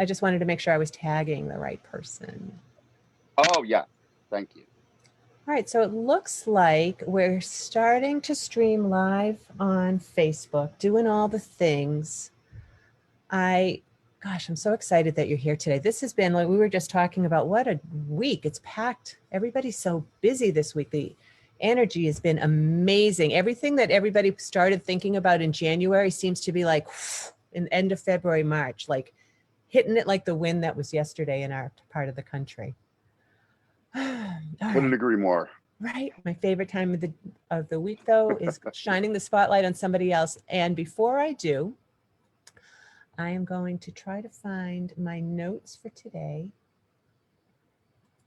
I just wanted to make sure I was tagging the right person. Oh, yeah. Thank you. All right, so it looks like we're starting to stream live on Facebook, doing all the things. Gosh, I'm so excited that you're here today. This has been, like we were just talking about, what a week. It's packed. Everybody's so busy this week. The energy has been amazing. Everything that everybody started thinking about in January seems to be like in end of February, March, like hitting it like the wind that was yesterday in our part of the country. Couldn't agree more. Right. My favorite time of the week, though, is shining the spotlight on somebody else. And before I do, I am going to try to find my notes for today.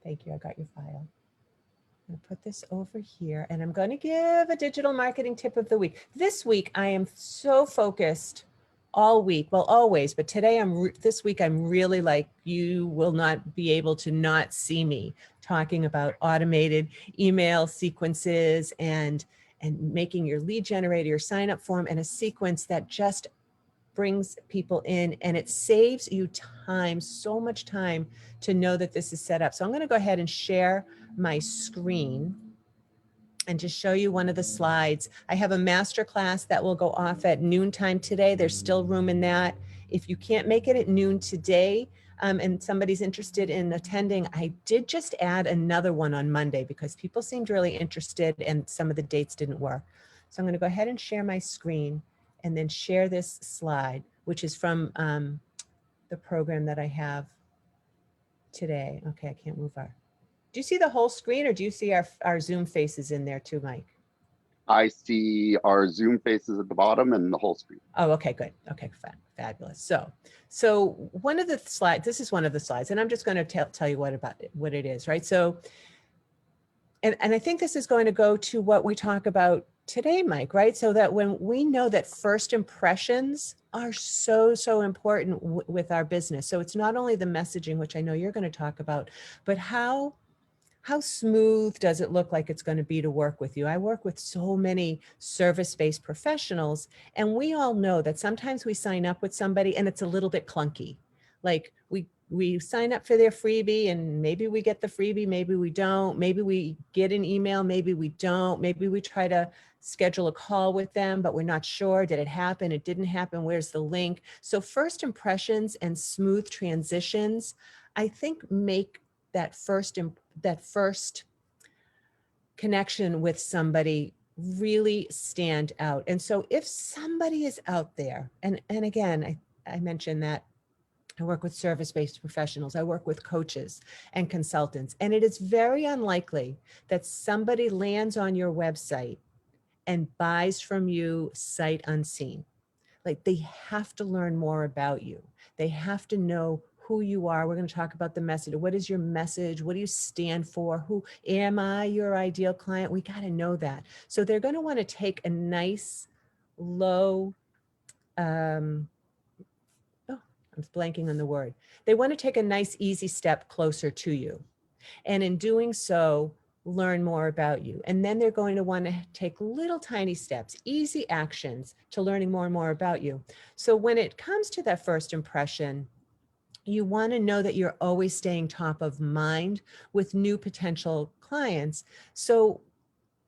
Thank you. I got your file. I'm going to put this over here, and I'm going to give a digital marketing tip of the week. This week, I am so focused all week. Well, always, but today this week, I'm really like, you will not be able to not see me talking about automated email sequences and making your lead generator, your sign up form, and a sequence that just brings people in, and it saves you time, so much time, to know that this is set up. So I'm going to go ahead and share my screen and just show you one of the slides. I have a masterclass that will go off at noontime today. There's still room in that. If you can't make it at noon today, and somebody's interested in attending, I did just add another one on Monday because people seemed really interested and some of the dates didn't work. So I'm going to go ahead and share my screen and then share this slide, which is from the program that I have today. Okay, I can't move our. Do you see the whole screen, or do you see our Zoom faces in there too, Mike? I see our Zoom faces at the bottom and the whole screen. Oh, okay, good. Okay, fabulous. So one of the slides, this is one of the slides, and I'm just going to tell you what it is, right? So, and I think this is going to go to what we talk about today, Mike, right? So that when we know that first impressions are so important with our business. So it's not only the messaging, which I know you're going to talk about, but how smooth does it look like it's going to be to work with you? I work with so many service-based professionals, and we all know that sometimes we sign up with somebody and it's a little bit clunky. Like we sign up for their freebie and maybe we get the freebie, maybe we don't, maybe we get an email, maybe we don't, maybe we try to schedule a call with them, but we're not sure. Did it happen? It didn't happen. Where's the link? So first impressions and smooth transitions, I think, make that first connection with somebody really stand out. And so if somebody is out there, and again, I mentioned that I work with service-based professionals, I work with coaches and consultants, and it is very unlikely that somebody lands on your website and buys from you sight unseen. Like, they have to learn more about you. They have to know who you are. We're going to talk about the message. What is your message? What do you stand for? Who am I? Your ideal client? We got to know that. So they're going to want to take a nice, low, I'm blanking on the word. They want to take a nice, easy step closer to you. And in doing so, learn more about you. And then they're going to want to take little tiny steps, easy actions to learning more and more about you. So when it comes to that first impression, you want to know that you're always staying top of mind with new potential clients. So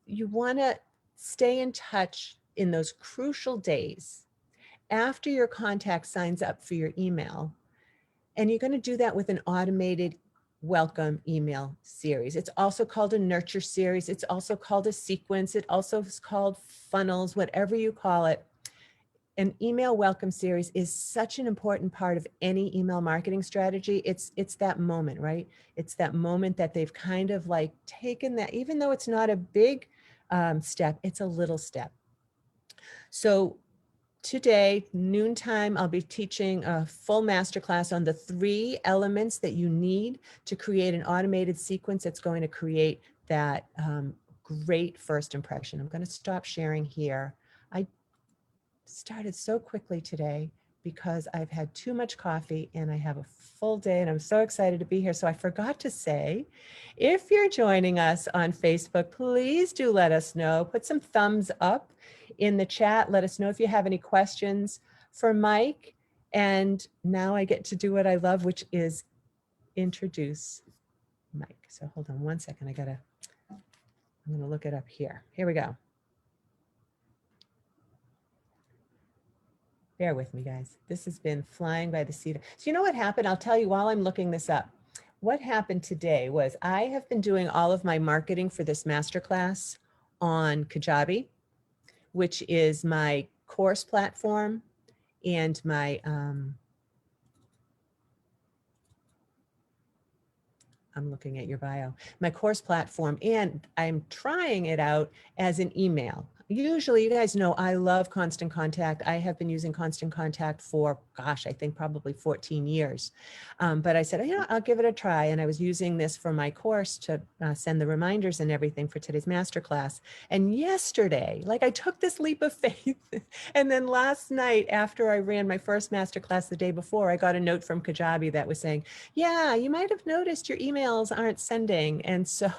you want to stay in touch in those crucial days after your contact signs up for your email. And you're going to do that with an automated welcome email series. It's also called a nurture series. It's also called a sequence. It also is called funnels, whatever you call it. An email welcome series is such an important part of any email marketing strategy. It's that moment, right? It's that moment that they've kind of like taken that, even though it's not a big step, it's a little step. So today, noontime, I'll be teaching a full masterclass on the 3 elements that you need to create an automated sequence that's going to create that great first impression. I'm going to stop sharing here. I started so quickly today because I've had too much coffee and I have a full day and I'm so excited to be here. So I forgot to say, if you're joining us on Facebook, please do let us know. Put some thumbs up in the chat. Let us know if you have any questions for Mike. And now I get to do what I love, which is introduce Mike. So hold on one second. I'm gonna look it up here. Here we go. Bear with me, guys. This has been flying by the seat. So you know what happened? I'll tell you while I'm looking this up. What happened today was I have been doing all of my marketing for this masterclass on Kajabi, which is my course platform and my, I'm looking at your bio, my course platform, and I'm trying it out as an email. Usually, you guys know I love Constant Contact. I have been using Constant Contact for, gosh, I think probably 14 years. But I said, you know, I'll give it a try. And I was using this for my course to send the reminders and everything for today's masterclass. And yesterday, like I took this leap of faith. And then last night, after I ran my first masterclass the day before, I got a note from Kajabi that was saying, yeah, you might have noticed your emails aren't sending. And so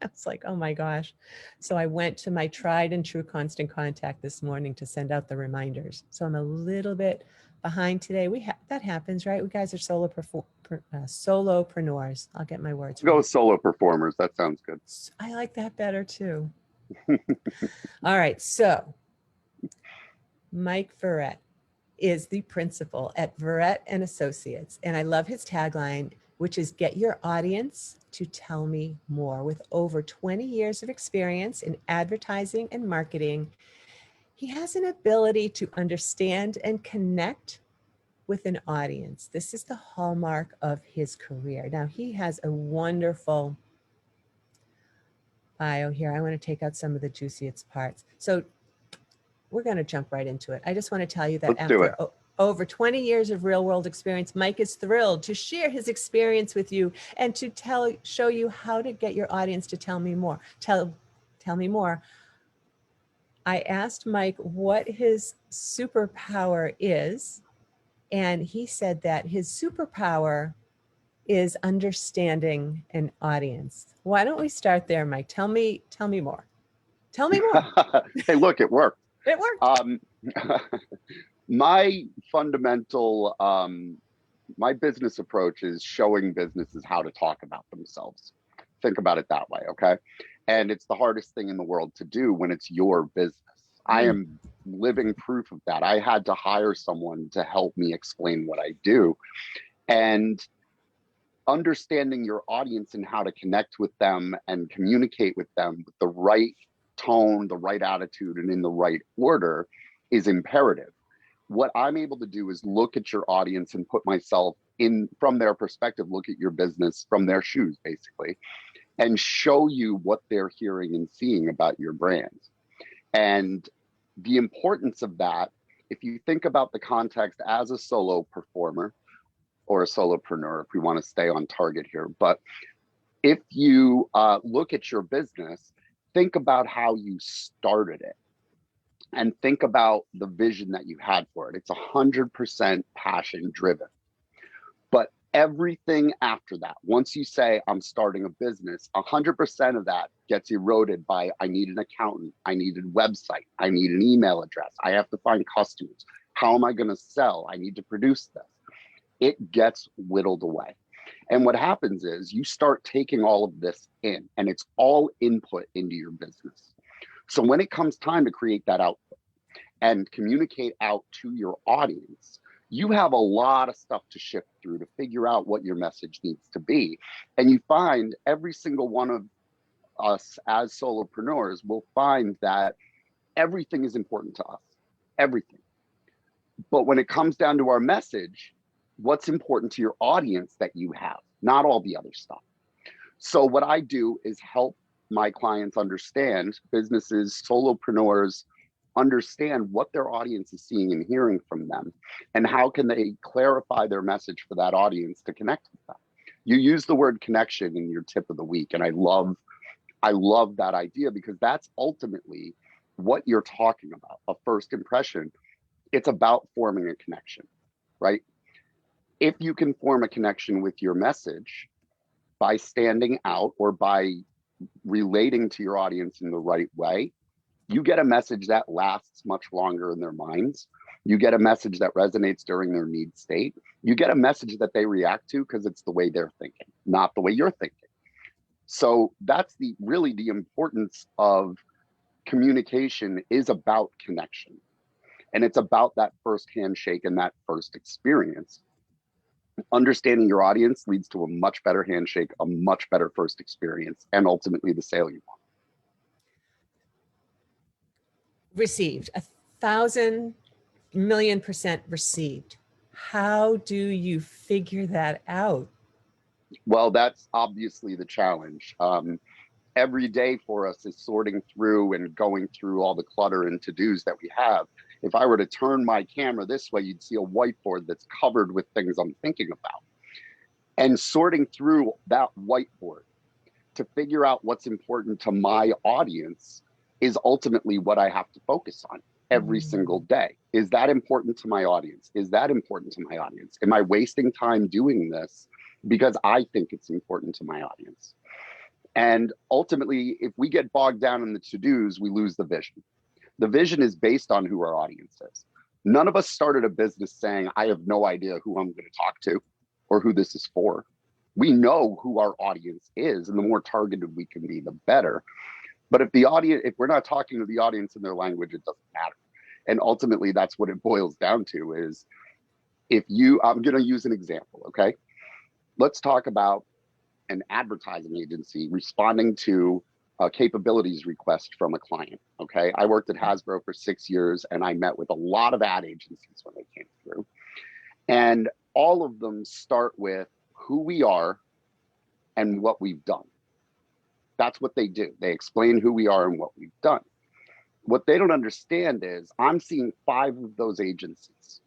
I was like, oh my gosh. So I went to my tried and true Constant Contact this morning to send out the reminders. So I'm a little bit behind today. That happens, right? We guys are solopreneurs. I'll get my words Go right. solo performers. That sounds good. I like that better too. All right. So Mike Verret is the principal at Verret and Associates. And I love his tagline, which is get your audience to tell me more. With over 20 years of experience in advertising and marketing, he has an ability to understand and connect with an audience. This is the hallmark of his career. Now, he has a wonderful bio here. I want to take out some of the juiciest parts. So we're going to jump right into it. I just want to tell you that Let's do it. after over 20 years of real world experience, Mike is thrilled to share his experience with you and to show you how to get your audience to tell me more. Tell me more. I asked Mike what his superpower is, and he said that his superpower is understanding an audience. Why don't we start there, Mike? Tell me more. Tell me more. Hey, look, it worked. It worked. My fundamental, my business approach is showing businesses how to talk about themselves. Think about it that way, okay? And it's the hardest thing in the world to do when it's your business. I am living proof of that. I had to hire someone to help me explain what I do. And understanding your audience and how to connect with them and communicate with them with the right tone, the right attitude, and in the right order is imperative. What I'm able to do is look at your audience and put myself in from their perspective, look at your business from their shoes, basically, and show you what they're hearing and seeing about your brand. And the importance of that, if you think about the context as a solo performer or a solopreneur, if we want to stay on target here, but if you look at your business, think about how you started it and think about the vision that you had for it. It's 100% passion driven. But everything after that, once you say, I'm starting a business, 100% of that gets eroded by, I need an accountant, I need a website, I need an email address, I have to find customers. How am I going to sell? I need to produce this. It gets whittled away. And what happens is you start taking all of this in, and it's all input into your business. So when it comes time to create that output and communicate out to your audience, you have a lot of stuff to shift through to figure out what your message needs to be. And you find every single one of us as solopreneurs will find that everything is important to us, everything. But when it comes down to our message, what's important to your audience that you have, not all the other stuff. So what I do is help my clients understand, businesses, solopreneurs, understand what their audience is seeing and hearing from them, and how can they clarify their message for that audience to connect with them. You use the word connection in your tip of the week, and I love that idea, because that's ultimately what you're talking about, a first impression. It's about forming a connection, right? If you can form a connection with your message by standing out or by relating to your audience in the right way, you get a message that lasts much longer in their minds You get a message that resonates during their need state. You get a message that they react to because it's the way they're thinking, not the way you're thinking. So that's really the importance of communication, is about connection. And it's about that first handshake and that first experience. Understanding your audience leads to a much better handshake, a much better first experience, and ultimately the sale you want. Received, 1,000,000,000% received. How do you figure that out? Well, that's obviously the challenge. Every day for us is sorting through and going through all the clutter and to-dos that we have. If I were to turn my camera this way, you'd see a whiteboard that's covered with things I'm thinking about. And sorting through that whiteboard to figure out what's important to my audience is ultimately what I have to focus on every single day. Is that important to my audience? Is that important to my audience? Am I wasting time doing this because I think it's important to my audience? And ultimately, if we get bogged down in the to-dos, we lose the vision. The vision is based on who our audience is. None of us started a business saying, I have no idea who I'm going to talk to or who this is for. We know who our audience is, and the more targeted we can be, the better. But if we're not talking to the audience in their language, it doesn't matter. And ultimately, that's what it boils down to is, I'm going to use an example, okay? Let's talk about an advertising agency responding to a capabilities request from a client, okay? I worked at Hasbro for 6 years, and I met with a lot of ad agencies when they came through. And all of them start with who we are and what we've done. That's what they do. They explain who we are and what we've done. What they don't understand is I'm seeing 5 of those agencies,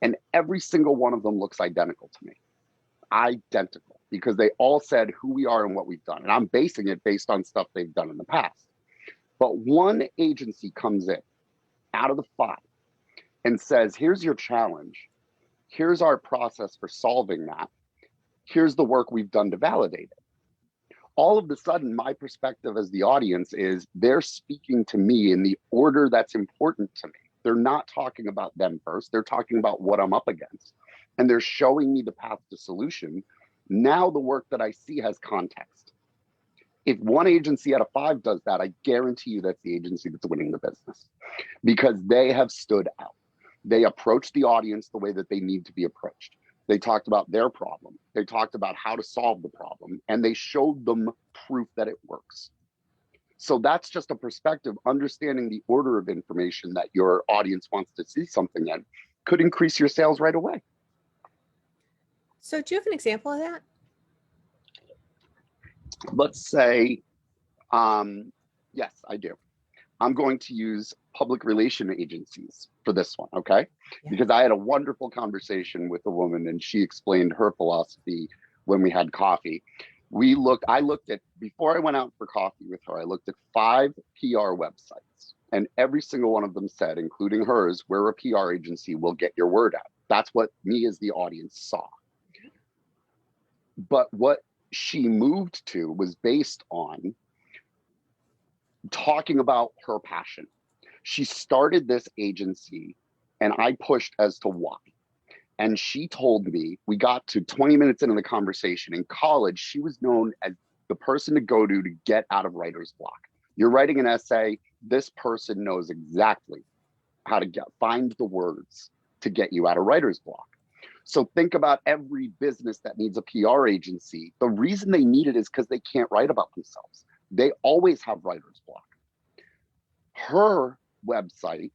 and every single one of them looks identical to me. Identical, because they all said who we are and what we've done. And I'm basing it based on stuff they've done in the past. But one agency comes in out of the 5 and says, here's your challenge. Here's our process for solving that. Here's the work we've done to validate it. All of a sudden, my perspective as the audience is they're speaking to me in the order that's important to me. They're not talking about them first. They're talking about what I'm up against. And they're showing me the path to solution. Now the work that I see has context. If one agency out of 5 does that, I guarantee you that's the agency that's winning the business, because they have stood out. They approach the audience the way that they need to be approached. They talked about their problem. They talked about how to solve the problem, and they showed them proof that it works. So that's just a perspective. Understanding the order of information that your audience wants to see something in could increase your sales right away. So do you have an example of that? Let's say, yes, I do. I'm going to use public relation agencies for this one, okay? Yeah. Because I had a wonderful conversation with a woman, and she explained her philosophy when we had coffee. I looked at, before I went out for coffee with her, I looked at 5 PR websites, and every single one of them said, including hers, we're a PR agency, we'll get your word out. That's what me as the audience saw. But what she moved to was based on talking about her passion. She started this agency, and I pushed as to why. And she told me, we got to 20 minutes into the conversation. In college, she was known as the person to go to get out of writer's block. You're writing an essay, this person knows exactly how to find the words to get you out of writer's block. So think about every business that needs a PR agency. The reason they need it is because they can't write about themselves. They always have writer's block. Her website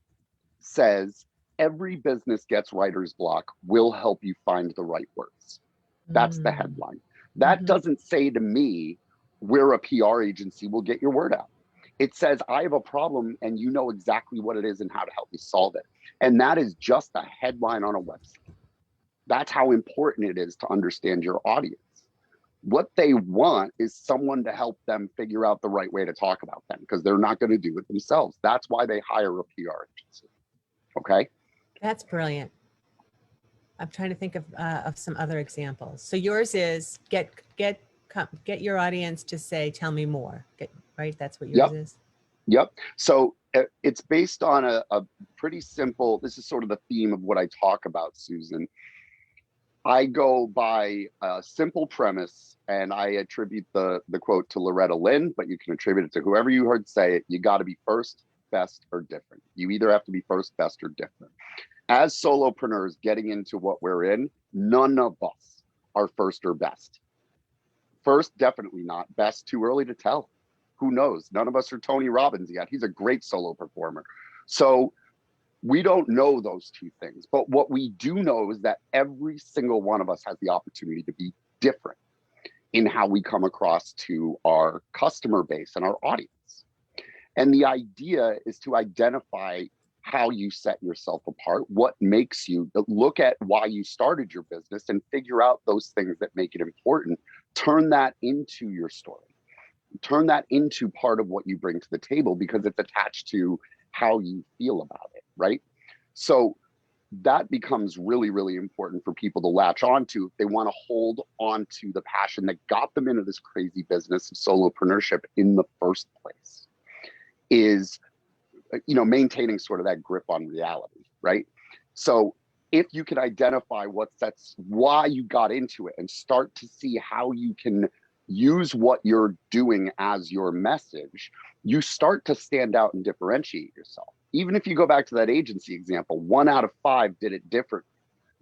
says every business gets writer's block, will help you find the right words. That's the headline. That doesn't say to me, we're a PR agency, we'll get your word out. It says, I have a problem and you know exactly what it is and how to help me solve it. And that is just a headline on a website. That's how important it is to understand your audience. What they want is someone to help them figure out the right way to talk about them, because they're not going to do it themselves. That's why they hire a PR agency. Okay. That's brilliant. I'm trying to think of some other examples. So yours is get your audience to say, tell me more. Right? That's what yours is? Yep. So It's based on a pretty simple, this is sort of the theme of what I talk about, Susan. I go by a simple premise, and I attribute the quote to Loretta Lynn, but you can attribute it to whoever you heard say it. You got to be first, best, or different. You either have to be first, best, or different. As solopreneurs getting into what we're in, none of us are first or best. First, definitely not. Best, too early to tell. Who knows? None of us are Tony Robbins yet. He's a great solo performer. So we don't know those two things. But what we do know is that every single one of us has the opportunity to be different in how we come across to our customer base and our audience. And the idea is to identify how you set yourself apart, what makes you, look at why you started your business and figure out those things that make it important. Turn that into your story. Turn that into part of what you bring to the table, because it's attached to how you feel about it, right? So that becomes really, really important for people to latch onto if they want to hold on to the passion that got them into this crazy business of solopreneurship in the first place, is, you know, maintaining sort of that grip on reality, right? So if you can identify why you got into it and start to see how you can use what you're doing as your message, you start to stand out and differentiate yourself. Even if you go back to that agency example, 1 out of 5 did it different.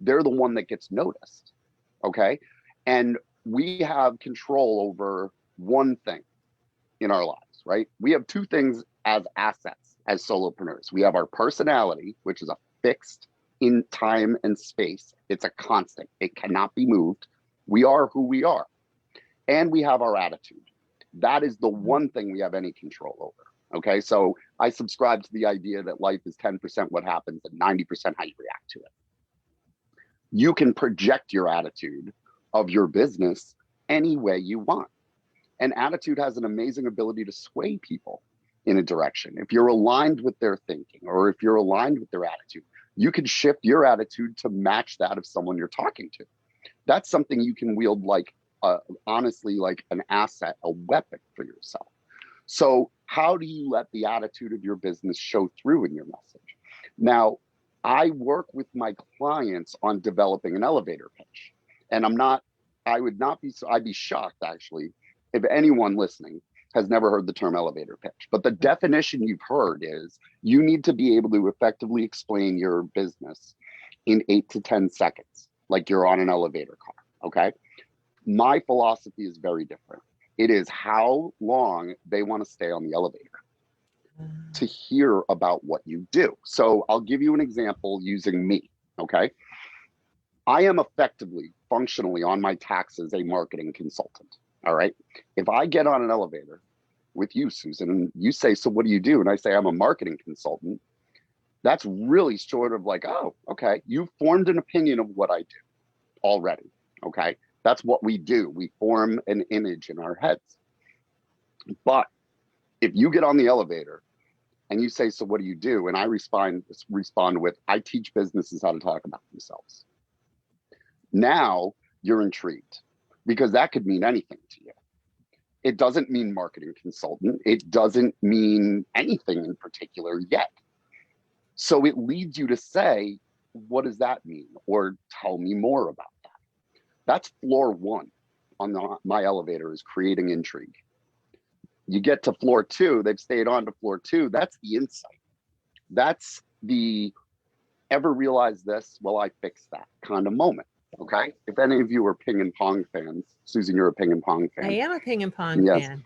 They're the one that gets noticed, okay? And we have control over one thing in our lives, right? We have 2 things as assets as solopreneurs. We have our personality, which is a fixed in time and space. It's a constant. It cannot be moved. We are who we are. And we have our attitude. That is the one thing we have any control over. Okay, so I subscribe to the idea that life is 10% what happens and 90% how you react to it. You can project your attitude of your business any way you want. And attitude has an amazing ability to sway people in a direction. If you're aligned with their thinking, or if you're aligned with their attitude, you can shift your attitude to match that of someone you're talking to. That's something you can wield like, honestly, like an asset, a weapon for yourself. So how do you let the attitude of your business show through in your message? Now, I work with my clients on developing an elevator pitch. And I'd be shocked actually if anyone listening has never heard the term elevator pitch. But the definition you've heard is you need to be able to effectively explain your business in 8 to 10 seconds, like you're on an elevator car, okay? My philosophy is very different. It is how long they want to stay on the elevator to hear about what you do. So I'll give you an example using me, okay? I am effectively, functionally on my taxes, a marketing consultant, all right? If I get on an elevator with you, Susan, and you say, so what do you do? And I say, I'm a marketing consultant. That's really sort of like, oh, okay. You've formed an opinion of what I do already, okay? That's what we do. We form an image in our heads. But if you get on the elevator and you say, so what do you do? And I respond with, I teach businesses how to talk about themselves. Now you're intrigued, because that could mean anything to you. It doesn't mean marketing consultant. It doesn't mean anything in particular yet. So it leads you to say, what does that mean? Or tell me more about that. That's floor 1 on my elevator, is creating intrigue. You get to floor 2, they've stayed on to floor 2. That's the insight. That's the ever realize this? Well, I fixed that kind of moment. Okay. If any of you are ping and pong fans, Susan, you're a ping and pong fan. I am a ping and pong fan.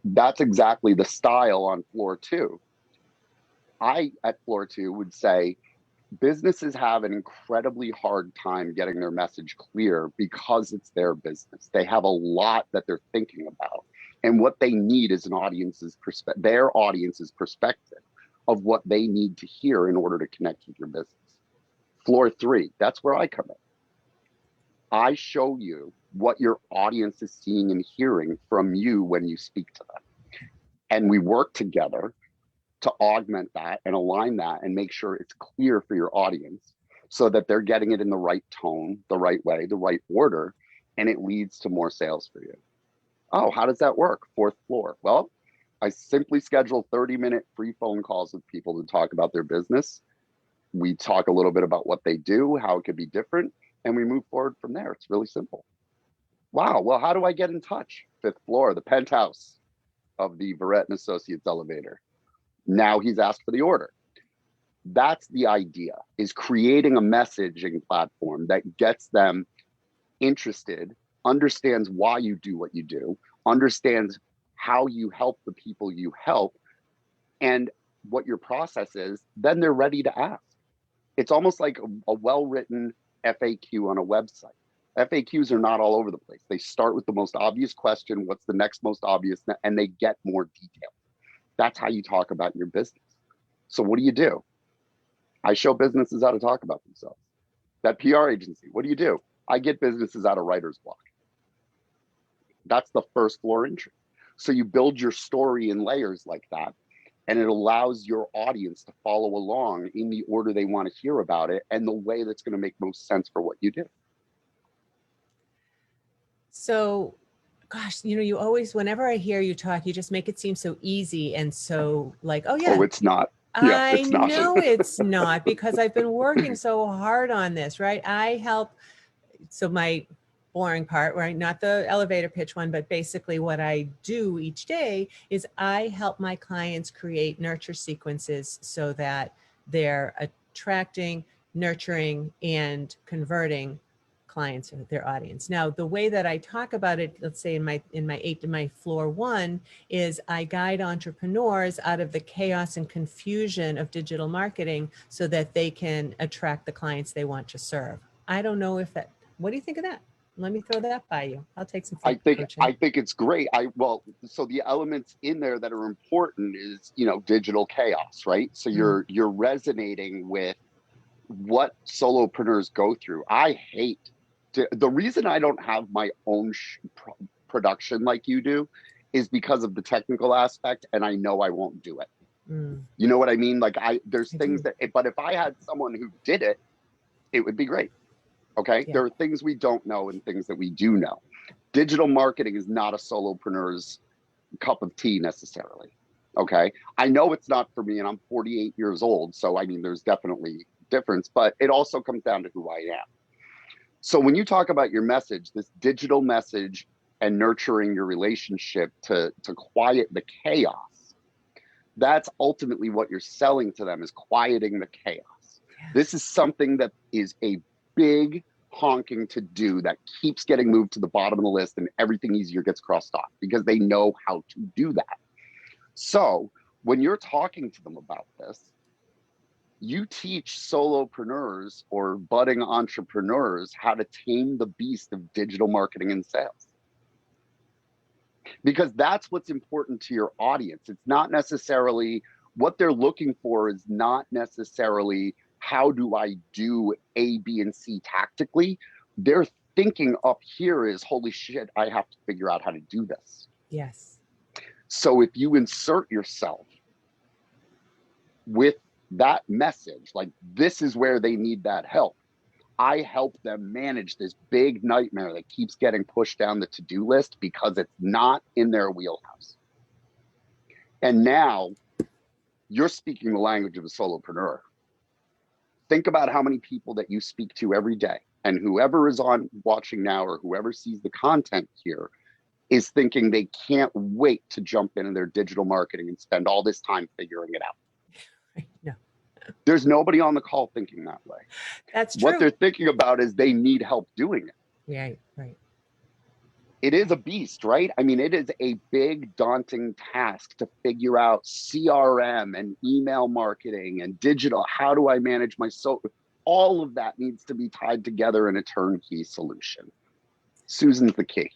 That's exactly the style on floor 2. I, at floor 2, would say businesses have an incredibly hard time getting their message clear because it's their business. They have a lot that they're thinking about. And what they need is their audience's perspective of what they need to hear in order to connect with your business. Floor 3, that's where I come in. I show you what your audience is seeing and hearing from you when you speak to them. And we work together to augment that and align that and make sure it's clear for your audience so that they're getting it in the right tone, the right way, the right order, and it leads to more sales for you. Oh, how does that work? 4th floor. Well, I simply schedule 30-minute free phone calls with people to talk about their business. We talk a little bit about what they do, how it could be different, and we move forward from there. It's really simple. Wow. Well, how do I get in touch? 5th floor, the penthouse of the Verret and Associates elevator. Now he's asked for the order. That's the idea, is creating a messaging platform that gets them interested, understands why you do what you do, understands how you help the people you help, and what your process is. Then they're ready to ask. It's almost like a well-written FAQ on a website. FAQs are not all over the place. They start with the most obvious question, what's the next most obvious, and they get more detailed. That's how you talk about your business. So what do? I show businesses how to talk about themselves. That PR agency, what do? I get businesses out of writer's block. That's the 1st floor entry. So you build your story in layers like that, and it allows your audience to follow along in the order they want to hear about it and the way that's going to make most sense for what you do. So, gosh, you always, whenever I hear you talk, you just make it seem so easy and so like, oh yeah. Oh, it's not. Yeah, I it's not. know it's not, because I've been working so hard on this, right? I help. So my boring part, right? Not the elevator pitch one, but basically what I do each day is I help my clients create nurture sequences so that they're attracting, nurturing, and converting clients or their audience. Now, the way that I talk about it, let's say in my floor 1, is I guide entrepreneurs out of the chaos and confusion of digital marketing so that they can attract the clients they want to serve. I don't know if that, what do you think of that? Let me throw that by you. I'll take some coaching. I think it's great. So the elements in there that are important is, digital chaos, right? So you're resonating with what solopreneurs go through. The reason I don't have my own production like you do is because of the technical aspect, and I know I won't do it. You know what I mean? Like there's things that, but if I had someone who did it, it would be great. Okay. Yeah. There are things we don't know and things that we do know. Digital marketing is not a solopreneur's cup of tea necessarily. Okay. I know it's not for me, and I'm 48 years old. So, I mean, there's definitely difference, but it also comes down to who I am. So when you talk about your message, this digital message and nurturing your relationship to quiet the chaos, that's ultimately what you're selling to them, is quieting the chaos. Yeah. This is something that is a big honking to do that keeps getting moved to the bottom of the list, and everything easier gets crossed off because they know how to do that. So when you're talking to them about this, you teach solopreneurs or budding entrepreneurs how to tame the beast of digital marketing and sales. Because that's what's important to your audience. It's not necessarily what they're looking for, is not necessarily how do I do A, B, and C tactically. They're thinking up here is, holy shit, I have to figure out how to do this. Yes. So if you insert yourself with that message, like this is where they need that help, I help them manage this big nightmare that keeps getting pushed down the to-do list because it's not in their wheelhouse. And now you're speaking the language of a solopreneur. Think about how many people that you speak to every day, and whoever is on watching now or whoever sees the content here is thinking they can't wait to jump into their digital marketing and spend all this time figuring it out. No. There's nobody on the call thinking that way. That's true. What they're thinking about is they need help doing it. Right, right. It is a beast, right? I mean, it is a big, daunting task to figure out CRM and email marketing and digital. How do I manage my all of that needs to be tied together in a turnkey solution. Susan's the key.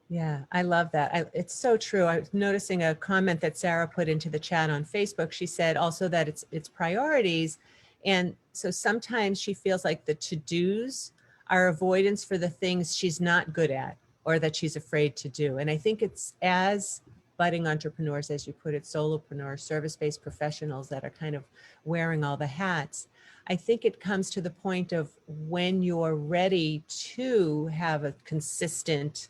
Yeah, I love that. It's so true. I was noticing a comment that Sarah put into the chat on Facebook. She said also that it's priorities. And so sometimes she feels like the to-dos are avoidance for the things she's not good at or that she's afraid to do. And I think it's, as budding entrepreneurs, as you put it, solopreneurs, service-based professionals that are kind of wearing all the hats, I think it comes to the point of when you're ready to have a consistent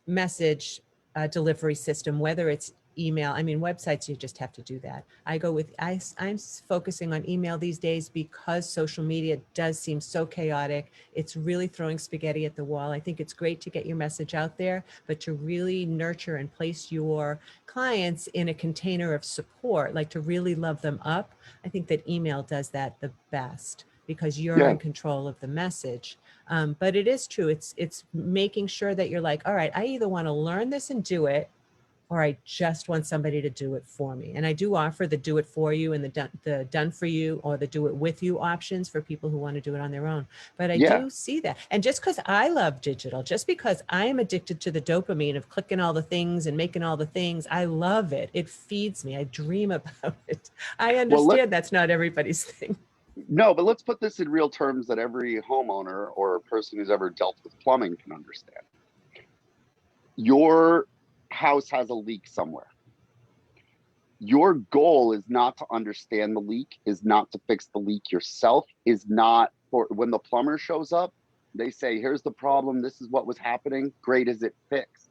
message delivery system, whether it's email. I mean, websites, you just have to do that. I'm focusing on email these days because social media does seem so chaotic. It's really throwing spaghetti at the wall. I think it's great to get your message out there, but to really nurture and place your clients in a container of support, like to really love them up, I think that email does that the best because you're Yeah. in control of the message. But it is true. It's making sure that you're like, all right, I either want to learn this and do it, or I just want somebody to do it for me. And I do offer the do it for you and the done for you or the do it with you options for people who want to do it on their own. But I Yeah. do see that. And just because I love digital, just because I am addicted to the dopamine of clicking all the things and making all the things, I love it. It feeds me. I dream about it. I Well, understand that's not everybody's thing. no, but let's put this in real terms that every homeowner or person who's ever dealt with plumbing can understand. Your house has a leak somewhere. Your goal is not to understand the leak, is not to fix the leak yourself, is not for when the plumber shows up, they say, here's the problem, this is what was happening, great, is it fixed?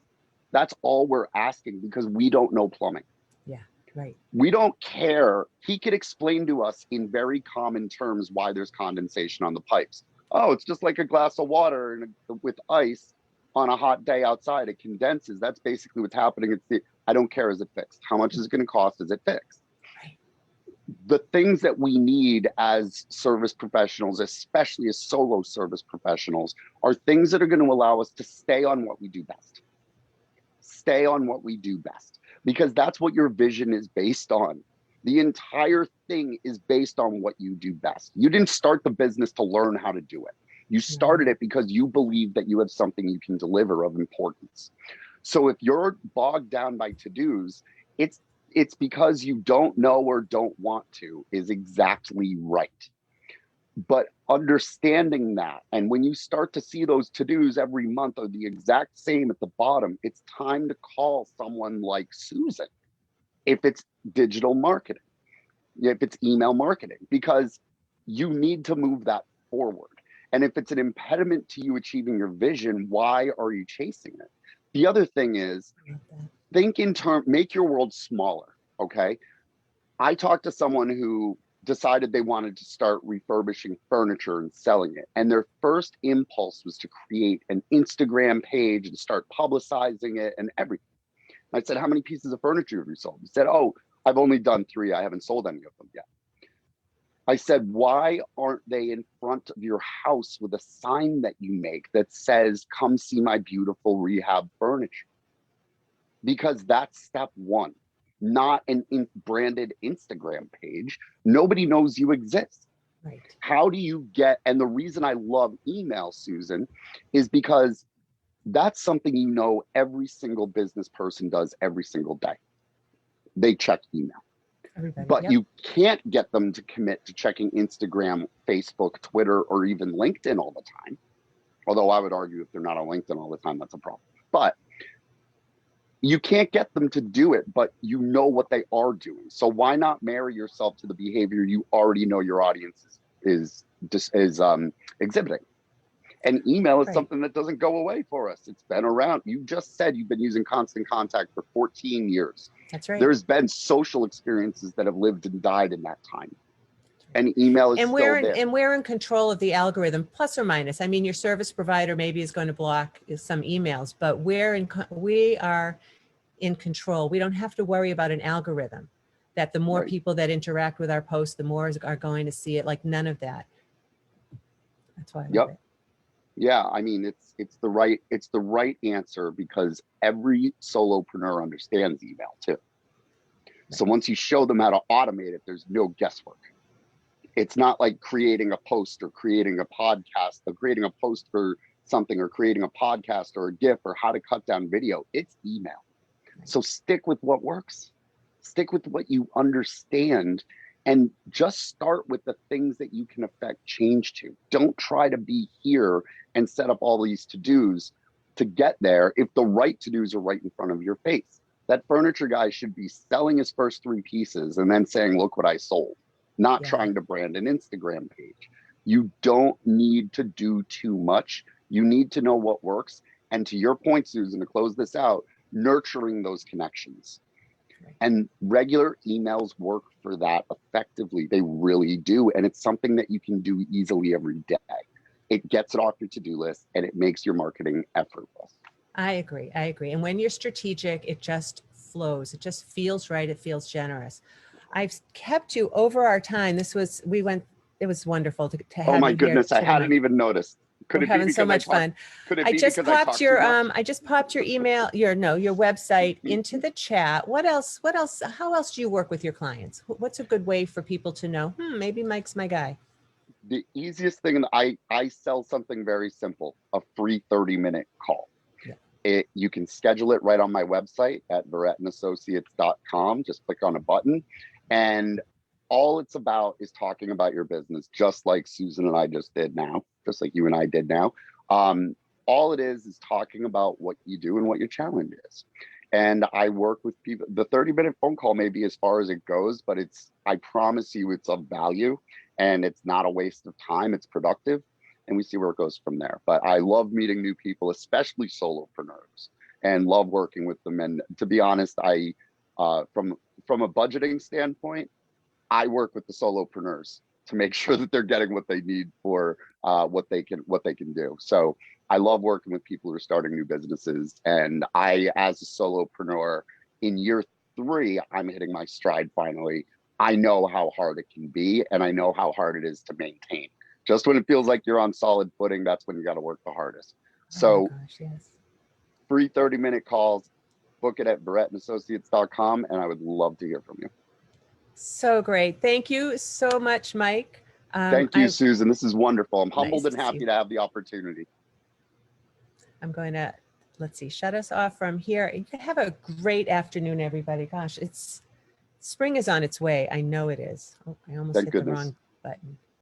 That's all we're asking because we don't know plumbing. Yeah, right. We don't care. He could explain to us in very common terms why there's condensation on the pipes. Oh, it's just like a glass of water with ice on a hot day outside. It condenses. That's basically what's happening. I don't care. Is it fixed? How much is it going to cost? Is it fixed? Right. The things that we need as service professionals, especially as solo service professionals, are things that are going to allow us to stay on what we do best. Stay on what we do best, because that's what your vision is based on. The entire thing is based on what you do best. You didn't start the business to learn how to do it. You started it because you believe that you have something you can deliver of importance. So if you're bogged down by to-dos, it's because you don't know or don't want to is exactly right. But understanding that, and when you start to see those to-dos every month are the exact same at the bottom, it's time to call someone like Susan. If it's digital marketing, if it's email marketing, because you need to move that forward. And if it's an impediment to you achieving your vision, why are you chasing it? The other thing is, think in terms, make your world smaller. Okay. I talked to someone who decided they wanted to start refurbishing furniture and selling it. And their first impulse was to create an Instagram page and start publicizing it and everything. I said, how many pieces of furniture have you sold? He said, oh, I've only done 3. I haven't sold any of them yet. I said, why aren't they in front of your house with a sign that you make that says, come see my beautiful rehab furniture? Because that's step one, not an branded Instagram page. Nobody knows you exist. Right. How do you get, and the reason I love email, Susan, is because that's something you know every single business person does every single day. They check email. Everybody, But yep. you can't get them to commit to checking Instagram, Facebook, Twitter, or even LinkedIn all the time. Although I would argue if they're not on LinkedIn all the time, that's a problem. But you can't get them to do it, but you know what they are doing. So why not marry yourself to the behavior you already know your audience is exhibiting? And email is something that doesn't go away for us. It's been around. You just said you've been using Constant Contact for 14 years. That's right. There's been social experiences that have lived and died in that time. And email is still there. And we're in control of the algorithm, plus or minus. I mean, your service provider maybe is going to block some emails, but we are in control. We don't have to worry about an algorithm that the more people that interact with our posts, the more are going to see it. Like none of that. That's why I love it. Yeah, I mean, it's the right answer because every solopreneur understands email too. So once you show them how to automate it, there's no guesswork. It's not like creating a post or creating a podcast or creating a post for something or creating a podcast or a GIF or how to cut down video. It's email. So stick with what works. Stick with what you understand. And just start with the things that you can affect change to. Don't try to be here and set up all these to-dos to get there if the right to-dos are right in front of your face. That furniture guy should be selling his first 3 pieces and then saying, look what I sold, not trying to brand an Instagram page. You don't need to do too much. You need to know what works. And to your point, Susan, to close this out, nurturing those connections. Right. And regular emails work for that effectively. They really do. And it's something that you can do easily every day. It gets it off your to-do list and it makes your marketing effortless. I agree. I agree. And when you're strategic, it just flows. It just feels right. It feels generous. I've kept you over our time. It was wonderful to Oh have my you here. goodness, I hadn't even noticed. We're Could it be having so because I much talked? fun. Could it I be just because I popped talked too your much? I just popped your email, your website into the chat. What else? How else do you work with your clients? What's a good way for people to know, maybe Mike's my guy? The easiest thing, and I sell something very simple, a free 30-minute call. Yeah. You can schedule it right on my website at verrettandassociates.com. Just click on a button, and all it's about is talking about your business, just like Susan and I just did now, just like you and I did now. All it is talking about what you do and what your challenge is. And I work with people. The 30-minute phone call may be as far as it goes, but I promise you it's of value and it's not a waste of time. It's productive. And we see where it goes from there. But I love meeting new people, especially solopreneurs, and love working with them. And to be honest, from a budgeting standpoint, I work with the solopreneurs to make sure that they're getting what they need for what they can do. So I love working with people who are starting new businesses. And I, as a solopreneur, in year 3, I'm hitting my stride finally. I know how hard it can be, and I know how hard it is to maintain. Just when it feels like you're on solid footing, that's when you got to work the hardest. Oh my So gosh, yes. free 30-minute calls, book it at verrettandassociates.com, and I would love to hear from you. So great. Thank you so much, Mike. Thank you, Susan. This is wonderful. I'm humbled Nice and to see happy you. to have the opportunity. I'm going to, let's see, shut us off from here. Have a great afternoon, everybody. Gosh, spring is on its way. I know it is. Oh, I almost Thank hit the goodness. wrong button.